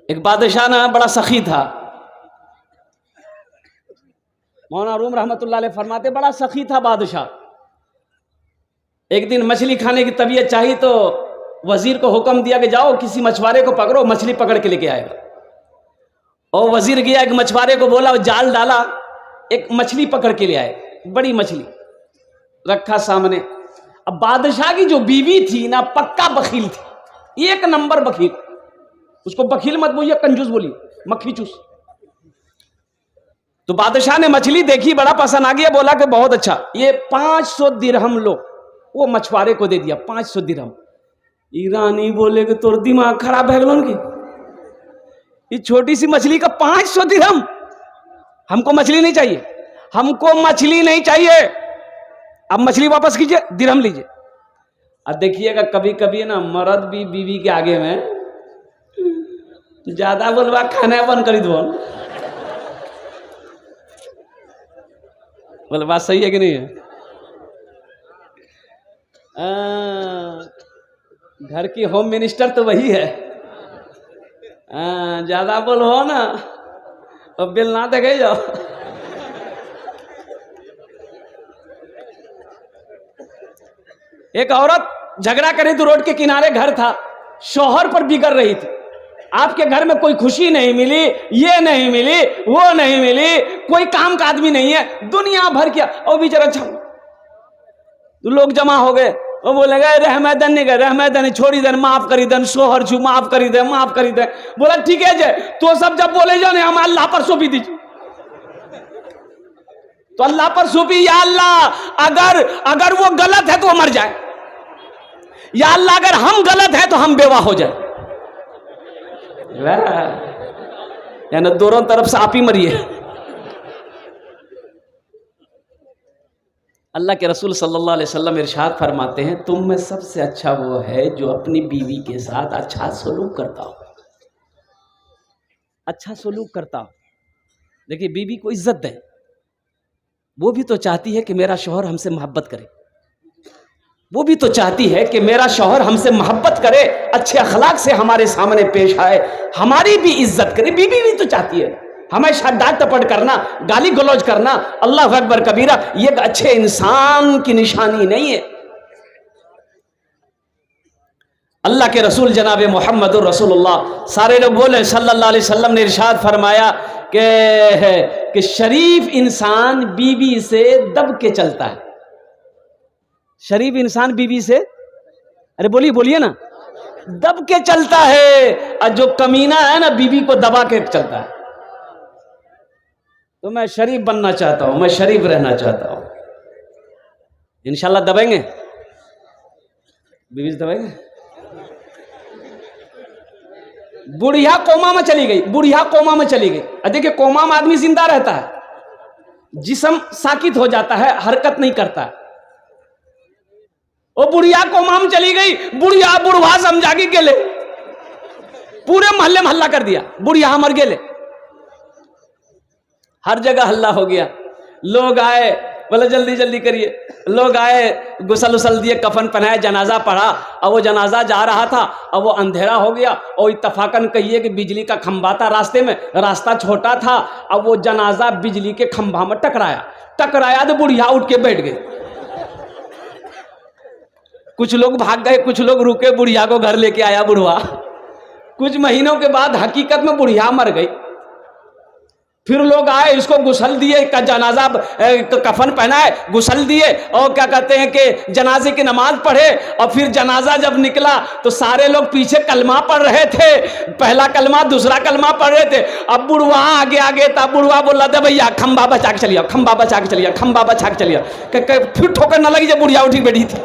ایک بادشاہ نا بڑا سخی تھا. مولانا روم رحمۃ اللہ علیہ فرماتے بڑا سخی تھا بادشاہ. ایک دن مچھلی کھانے کی طبیعت چاہی تو وزیر کو حکم دیا کہ جاؤ کسی مچھوارے کو پکڑو, مچھلی پکڑ کے لے کے آئے گا. اور وزیر گیا ایک مچھوارے کو بولا, جال ڈالا, ایک مچھلی پکڑ کے لے آئے, بڑی مچھلی رکھا سامنے. اب بادشاہ کی جو بیوی تھی نا پکا بخیل تھی, ایک نمبر بخیل. اس کو بخیل مت بولیے, کنجوس بولیے, مکھی چوس. تو بادشاہ نے مچھلی دیکھی, بڑا پسند آ گیا, بولا کہ بہت اچھا, یہ 500 درہم لو. وہ مچھوارے کو دے دیا 500 درہم. ایرانی بولے کہ تور دماغ خراب ہے گلون کی, یہ چھوٹی سی مچھلی کا 500 درہم, ہم کو مچھلی نہیں چاہیے, ہم کو مچھلی نہیں چاہیے, اب مچھلی واپس کیجئے, درہم لیجئے. اب دیکھیے گا کبھی کبھی نا مرد بھی بیوی کے آگے میں زیادہ بولوا کھانا بند کری دو. بولے بات صحیح ہے کہ نہیں ہے؟ گھر کی ہوم منسٹر تو وہی ہے. زیادہ بولو نا اور بل نہ دے گئی جاؤ. ایک عورت جھگڑا کری تو روڈ کے کنارے گھر تھا, شوہر پر بگڑ رہی تھی. آپ کے گھر میں کوئی خوشی نہیں ملی, یہ نہیں ملی, وہ نہیں ملی, کوئی کام کا آدمی نہیں ہے, دنیا بھر کیا. اور بیچارہ اچھا تو لوگ جمع ہو گئے, وہ بولے گئے رحمدن نہیں گئے, رحمدن چھوڑی دن, معاف کری دن, شوہر چھو معاف کری دے, معاف کری دے. بولا ٹھیک ہے جے, تو سب جب بولے جاؤ ہم اللہ پر سونپی دیجیے. تو اللہ پر سونپی, یا اللہ اگر وہ غلط ہے تو وہ مر جائے, یا اللہ اگر ہم غلط ہیں تو ہم بیوہ ہو جائے. یعنی دونوں طرف سے آپ ہی مریے. اللہ کے رسول صلی اللہ علیہ وسلم ارشاد فرماتے ہیں تم میں سب سے اچھا وہ ہے جو اپنی بیوی کے ساتھ اچھا سلوک کرتا ہو. اچھا سلوک کرتا ہو. دیکھیے بیوی کو عزت دیں, وہ بھی تو چاہتی ہے کہ میرا شوہر ہم سے محبت کرے, وہ بھی تو چاہتی ہے کہ میرا شوہر ہم سے محبت کرے, اچھے اخلاق سے ہمارے سامنے پیش آئے, ہماری بھی عزت کرے. بیوی بھی تو چاہتی ہے. ہمیشہ ڈانٹ ٹپٹ کرنا, گالی گلوچ کرنا, اللہ اکبر کبیرہ, یہ ایک اچھے انسان کی نشانی نہیں ہے. اللہ کے رسول جناب محمد الرسول اللہ سارے لوگ بولے صلی اللہ علیہ وسلم نے ارشاد فرمایا کہ شریف انسان بیوی سے دب کے چلتا ہے. شریف انسان بیوی سے, ارے بولیے نا, دب کے چلتا ہے, اور جو کمینہ ہے نا بیوی کو دبا کے چلتا ہے. تو میں شریف بننا چاہتا ہوں, میں شریف رہنا چاہتا ہوں. انشاءاللہ دبائیں گے, بیوی سے دبائیں گے. بڑھیا کوما میں چلی گئی, بڑھیا کوما میں چلی گئی. دیکھیں کوما میں آدمی زندہ رہتا ہے, جسم ساکت ہو جاتا ہے, حرکت نہیں کرتا. وہ بڑھیا کوما میں چلی گئی, بڑھیا بڑھوا سمجھا کے گلے, پورے محلے میں ہلہ کر دیا, بڑھیا مر گلے. ہر جگہ ہلہ ہو گیا. لوگ آئے, بولے جلدی جلدی کریے. لوگ آئے, غسل وسل دیے, کفن پہنائے, جنازہ پڑھا. اور وہ جنازہ جا رہا تھا, اور وہ اندھیرا ہو گیا, اور اتفاقاً کہیے کہ بجلی کا کھمبا تھا راستے میں, راستہ چھوٹا تھا, اب وہ جنازہ بجلی کے کھمبا میں ٹکرایا تو بڑھیا اٹھ کے بیٹھ گئے. کچھ لوگ بھاگ گئے, کچھ لوگ رکے, بڑھیا کو گھر لے کے آیا بڑھوا. کچھ مہینوں کے بعد حقیقت میں بڑھیا مر گئی. پھر لوگ آئے, اس کو غسل دیے, کا جنازہ کفن پہنائے, غسل دیے, اور کیا کہتے ہیں کہ جنازے کی نماز پڑھے. اور پھر جنازہ جب نکلا تو سارے لوگ پیچھے کلمہ پڑھ رہے تھے, پہلا کلمہ دوسرا کلمہ پڑھ رہے تھے. اب بڑھوا آگے تھا, بڑھوا بول رہا تھا بھیا کھمبا بچا کے چلیا, کھمبا بچا کے چلیا, کھمبا بچا کے چلیا. پھر ٹھوکر نہ لگی جب بڑھیا اٹھی بیٹھی تھی.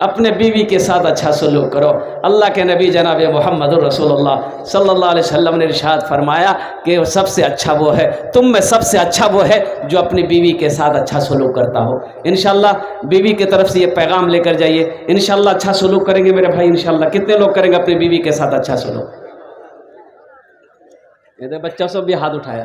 اپنے بیوی کے ساتھ اچھا سلوک کرو. اللہ کے نبی جناب محمد الرسول اللہ صلی اللہ علیہ وسلم نے ارشاد فرمایا کہ سب سے اچھا وہ ہے, تم میں سب سے اچھا وہ ہے جو اپنی بیوی کے ساتھ اچھا سلوک کرتا ہو. انشاءاللہ بیوی کی طرف سے یہ پیغام لے کر جائیے. انشاءاللہ اچھا سلوک کریں گے میرے بھائی. انشاءاللہ کتنے لوگ کریں گے اپنی بیوی کے ساتھ اچھا سلوک؟ یہ بچہ سب بھی ہاتھ اٹھایا.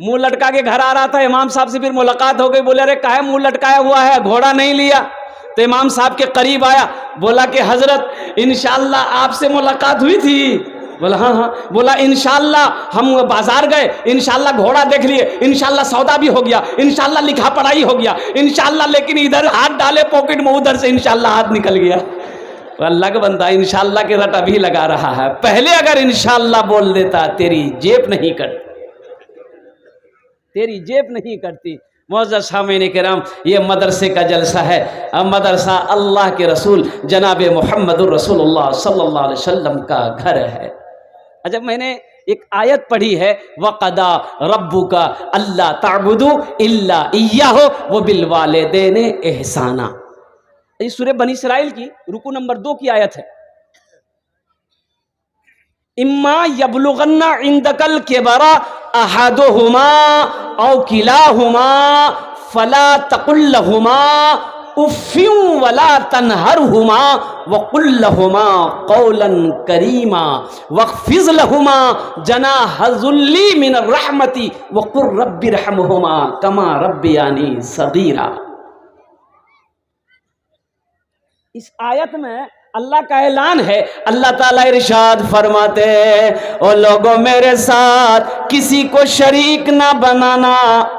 منہ لٹکا کے گھر آ رہا تھا، امام صاحب سے پھر ملاقات ہو گئی، بولے ارے کاہے منہ لٹکایا ہوا ہے، گھوڑا نہیں لیا؟ تو امام صاحب کے قریب آیا، بولا کہ حضرت انشاءاللہ آپ سے ملاقات ہوئی تھی؟ بولا ہاں ہاں۔ بولا انشاءاللہ ہم بازار گئے، انشاءاللہ گھوڑا دیکھ لیے، انشاءاللہ سودا بھی ہو گیا، انشاءاللہ لکھا پڑھائی ہو گیا انشاءاللہ، لیکن ادھر ہاتھ ڈالے پاکٹ میں، ادھر سے انشاءاللہ ہاتھ نکل گیا۔ اللہ کا بندہ انشاءاللہ کے رٹ ابھی لگا رہا ہے، پہلے اگر انشاءاللہ بول دیتا تیری جیب نہیں کٹتی، تیری جیب نہیں کٹتی۔ معزز سامعین کرام، یہ مدرسے کا جلسہ ہے، مدرسہ اللہ کے رسول جناب محمد الرسول اللہ صلی اللہ علیہ وسلم کا گھر ہے۔ اچھا، میں نے ایک آیت پڑھی ہے، وَقَضَىٰ رَبُّكَ أَلَّا تَعْبُدُوا إِلَّا إِيَّاهُ وَبِالْوَالِدَيْنِ إِحْسَانًا، یہ سورہ بنی اسرائیل کی رکو نمبر 2 کی آیت ہے۔ اما یبلغن عندک الکبر احدهما او کلاهما فلا تقل لهما اف ولا تنهرهما وقل لهما قولا کریما واخفض لهما جناح الذل من الرحمة وقل رب ارحمهما كما ربياني صغيرا۔ اس آیت میں اللہ کا اعلان ہے، اللہ تعالیٰ ارشاد فرماتے ہیں او لوگوں میرے ساتھ کسی کو شریک نہ بنانا،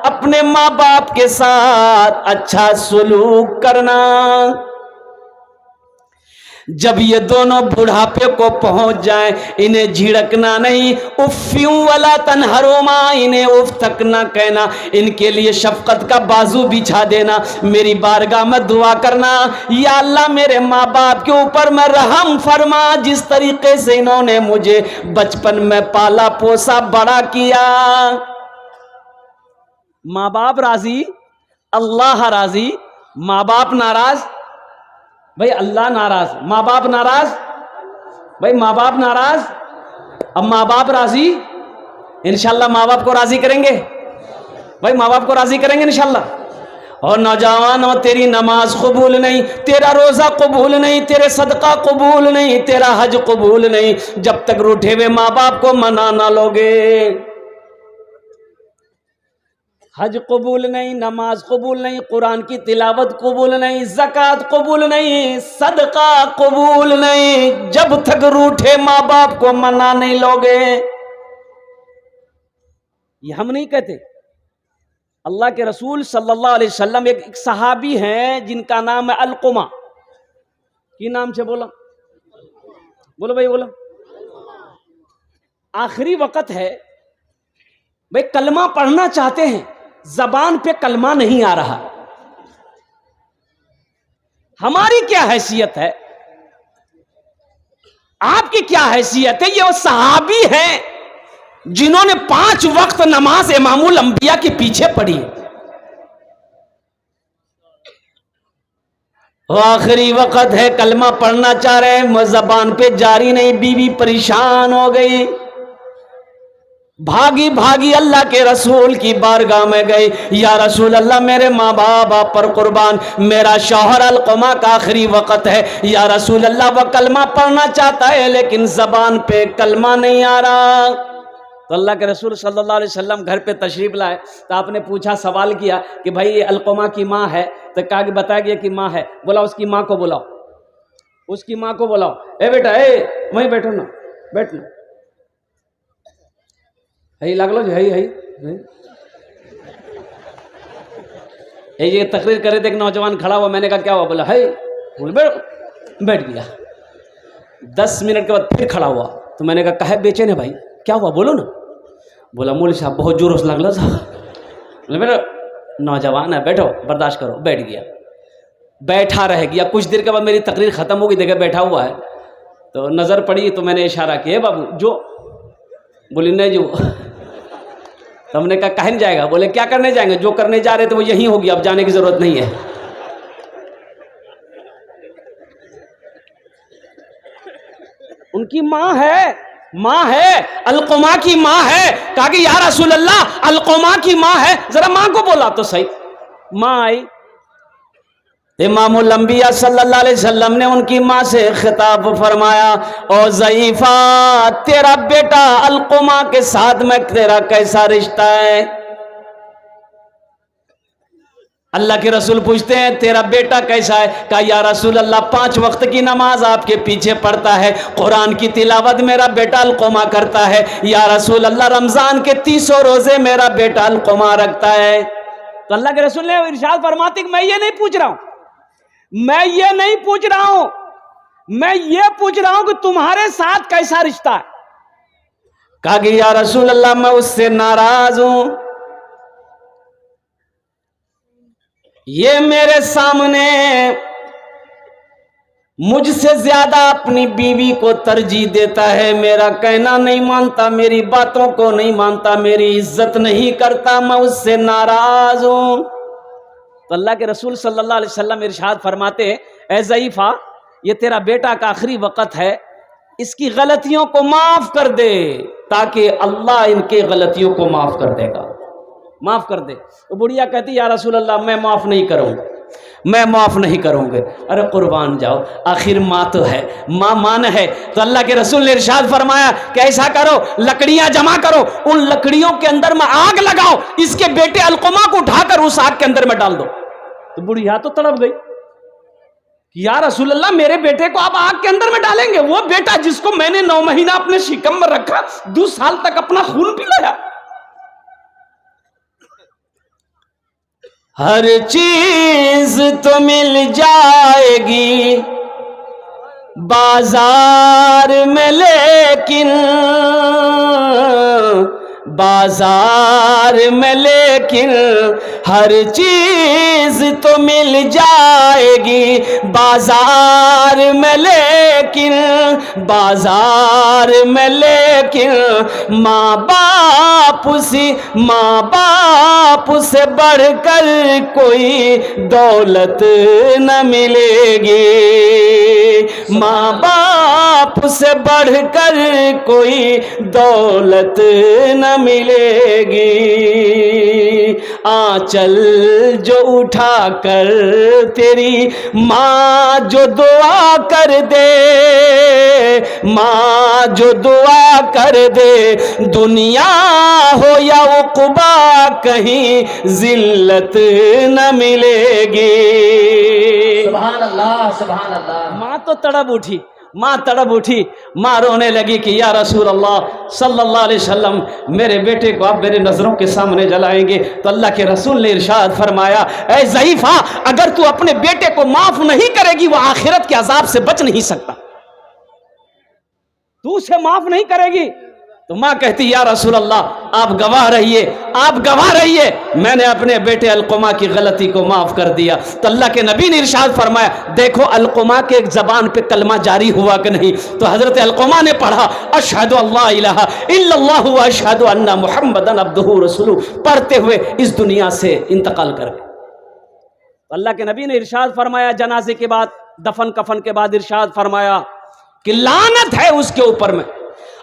اپنے ماں باپ کے ساتھ اچھا سلوک کرنا۔ جب یہ دونوں بڑھاپے کو پہنچ جائیں انہیں جھڑکنا نہیں، افیوں ولا تنہرما، انہیں اف تک نہ کہنا، ان کے لیے شفقت کا بازو بچھا دینا، میری بارگاہ میں دعا کرنا، یا اللہ میرے ماں باپ کے اوپر میں رحم فرما، جس طریقے سے انہوں نے مجھے بچپن میں پالا پوسا بڑا کیا۔ ماں باپ راضی، اللہ راضی، ماں باپ ناراض، بھائی اللہ ناراض، ماں باپ ناراض، بھائی ماں باپ ناراض، اب ماں باپ راضی، انشاءاللہ ماں باپ کو راضی کریں گے، بھائی ماں باپ کو راضی کریں گے انشاءاللہ۔ اور نوجوانوں تیری نماز قبول نہیں، تیرا روزہ قبول نہیں، تیرے صدقہ قبول نہیں، تیرا حج قبول نہیں، جب تک روٹھے ہوئے ماں باپ کو منا نہ لوگے۔ حج قبول نہیں، نماز قبول نہیں، قرآن کی تلاوت قبول نہیں، زکوٰۃ قبول نہیں، صدقہ قبول نہیں، جب تک روٹھے ماں باپ کو منا نہیں لوگے۔ یہ ہم نہیں کہتے، اللہ کے رسول صلی اللہ علیہ وسلم، ایک صحابی ہیں جن کا نام ہے علقمہ، کی نام سے بولا، بولو بھائی بولو، آخری وقت ہے بھائی، کلمہ پڑھنا چاہتے ہیں، زبان پہ کلمہ نہیں آ رہا، ہماری کیا حیثیت ہے، آپ کی کیا حیثیت ہے؟ یہ وہ صحابی ہیں جنہوں نے 5 وقت نماز امام الانبیاء کے پیچھے پڑھی، وہ آخری وقت ہے، کلمہ پڑھنا چاہ رہے ہیں، زبان پہ جاری نہیں، بیوی پریشان ہو گئی، بھاگی بھاگی اللہ کے رسول کی بارگاہ میں گئی، یا رسول اللہ میرے ماں باپ آپ پر قربان، میرا شوہر علقمہ کا آخری وقت ہے، یا رسول اللہ وہ کلمہ پڑھنا چاہتا ہے لیکن زبان پہ کلمہ نہیں آ رہا۔ تو اللہ کے رسول صلی اللہ علیہ وسلم گھر پہ تشریف لائے، تو آپ نے پوچھا، سوال کیا کہ بھائی یہ علقمہ کی ماں ہے؟ تو کہا کہ بتایا گیا کہ ماں ہے، بولا اس کی ماں کو بلاؤ، اس کی ماں کو بلاؤ، اے بیٹا اے وہیں بیٹھو نا، بیٹھنا ہے، لگ لو ہے یہ تقریر کرے تھے، ایک نوجوان کھڑا ہوا، میں نے کہا کیا ہوا؟ بولا ہے، بیٹھ گیا۔ 10 منٹ کے بعد پھر کھڑا ہوا، تو میں نے کہا کہے بیچے نے بھائی، کیا ہوا بولو نا؟ بولا مولوی صاحب بہت جوروس لگ رہا تھا۔ بیٹا نوجوان ہے، بیٹھو برداشت کرو، بیٹھ گیا، بیٹھا رہ گیا۔ کچھ دیر کے بعد میری تقریر ختم ہو گئی، دیکھا بیٹھا ہوا ہے، تو نظر پڑی تو میں نے اشارہ کیا، بابو جو، بولی نہیں جو، تو ہم نے کہا کہیں جائے گا؟ بولے کیا کرنے جائیں گے، جو کرنے جا رہے تھے وہ یہیں ہوگی، اب جانے کی ضرورت نہیں ہے۔ ان کی ماں ہے، ماں ہے، علقمہ کی ماں ہے۔ کہا کہ یا رسول اللہ علقمہ کی ماں ہے، ذرا ماں کو بولا تو صحیح۔ ماں آئی، امام الانبیاء صلی اللہ علیہ وسلم نے ان کی ماں سے خطاب فرمایا، او ضعیفہ تیرا بیٹا علقمہ کے ساتھ میں تیرا کیسا رشتہ ہے؟ اللہ کے رسول پوچھتے ہیں تیرا بیٹا کیسا ہے؟ کہا یا رسول اللہ 5 وقت کی نماز آپ کے پیچھے پڑھتا ہے، قرآن کی تلاوت میرا بیٹا القما کرتا ہے، یا رسول اللہ رمضان کے 30 روزے میرا بیٹا القما رکھتا ہے۔ تو اللہ کے رسول نے ارشاد فرماتے کہ میں یہ نہیں پوچھ رہا ہوں، میں یہ نہیں پوچھ رہا ہوں، میں یہ پوچھ رہا ہوں کہ تمہارے ساتھ کیسا رشتہ ہے؟ کہا کہ یا رسول اللہ میں اس سے ناراض ہوں، یہ میرے سامنے مجھ سے زیادہ اپنی بیوی کو ترجیح دیتا ہے، میرا کہنا نہیں مانتا، میری باتوں کو نہیں مانتا، میری عزت نہیں کرتا، میں اس سے ناراض ہوں۔ تو اللہ کے رسول صلی اللہ علیہ وسلم ارشاد فرماتے اے ضعیفہ، یہ تیرا بیٹا کا آخری وقت ہے، اس کی غلطیوں کو معاف کر دے تاکہ اللہ ان کے غلطیوں کو معاف کر دے گا، معاف کر دے۔ وہ بڑھیا کہتی یا رسول اللہ میں معاف نہیں کروں گا، میں معاف نہیں کروں گے۔ ارے قربان جاؤ، آخر ماں تو ہے، ماں مان ہے۔ تو اللہ کے رسول نے ارشاد فرمایا کہ ایسا کرو، لکڑیاں جمع کرو، ان لکڑیوں کے اندر میں آگ لگاؤ، اس کے بیٹے القما کو اٹھا کر اس آگ کے اندر میں ڈال دو۔ تو بڑھیا تو تڑپ گئی، یا رسول اللہ میرے بیٹے کو آپ آگ کے اندر میں ڈالیں گے؟ وہ بیٹا جس کو میں نے 9 مہینہ اپنے شکم میں رکھا، 2 سال تک اپنا خون پلایا۔ ہر چیز تو مل جائے گی بازار میں، لیکن بازار میں لیکن ہر چیز تو مل جائے گی بازار میں، لیکن بازار میں لیکن ماں باپ سے بڑھ کر کوئی دولت نہ ملے گی، ماں باپ سے بڑھ کر کوئی دولت نہ ملے گی۔ آنچل جو اٹھا کر تیری ماں جو دعا کر دے، ماں جو دعا کر دے، دنیا ہو یا عقبہ کہیں ذلت نہ ملے گی۔ سبحان اللہ، سبحان اللہ۔ ماں تو تڑپ اٹھی، ماں تڑپ اٹھی، ماں رونے لگی کہ یا رسول اللہ صلی اللہ علیہ وسلم میرے بیٹے کو آپ میرے نظروں کے سامنے جلائیں گے۔ تو اللہ کے رسول نے ارشاد فرمایا اے ضعیفہ، اگر تو اپنے بیٹے کو معاف نہیں کرے گی وہ آخرت کے عذاب سے بچ نہیں سکتا، تو اسے معاف نہیں کرے گی۔ تو ماں کہتی یا رسول اللہ آپ گواہ رہیے، آپ گواہ رہیے، میں نے اپنے بیٹے القما کی غلطی کو معاف کر دیا۔ تو اللہ کے نبی نے ارشاد فرمایا دیکھو القما کے ایک زبان پہ کلمہ جاری ہوا کہ نہیں؟ تو حضرت القما نے پڑھا اشہد اللہ الہ الا اللہ و اشہد ان محمدن عبدہ رسولہ، پڑھتے ہوئے اس دنیا سے انتقال کر گئے۔ اللہ کے نبی نے ارشاد فرمایا جنازے کے بعد، دفن کفن کے بعد ارشاد فرمایا کہ لعنت ہے اس کے اوپر میں،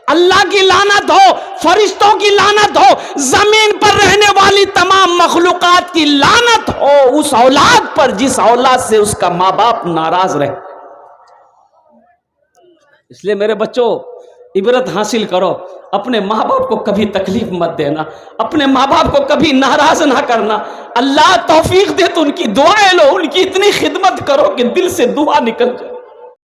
اللہ کی لعنت ہو، فرشتوں کی لعنت ہو، زمین پر رہنے والی تمام مخلوقات کی لعنت ہو اس اولاد پر جس اولاد سے اس کا ماں باپ ناراض رہے۔ اس لیے میرے بچوں عبرت حاصل کرو، اپنے ماں باپ کو کبھی تکلیف مت دینا، اپنے ماں باپ کو کبھی ناراض نہ کرنا۔ اللہ توفیق دے تو ان کی دعائیں لو، ان کی اتنی خدمت کرو کہ دل سے دعا نکل جائے۔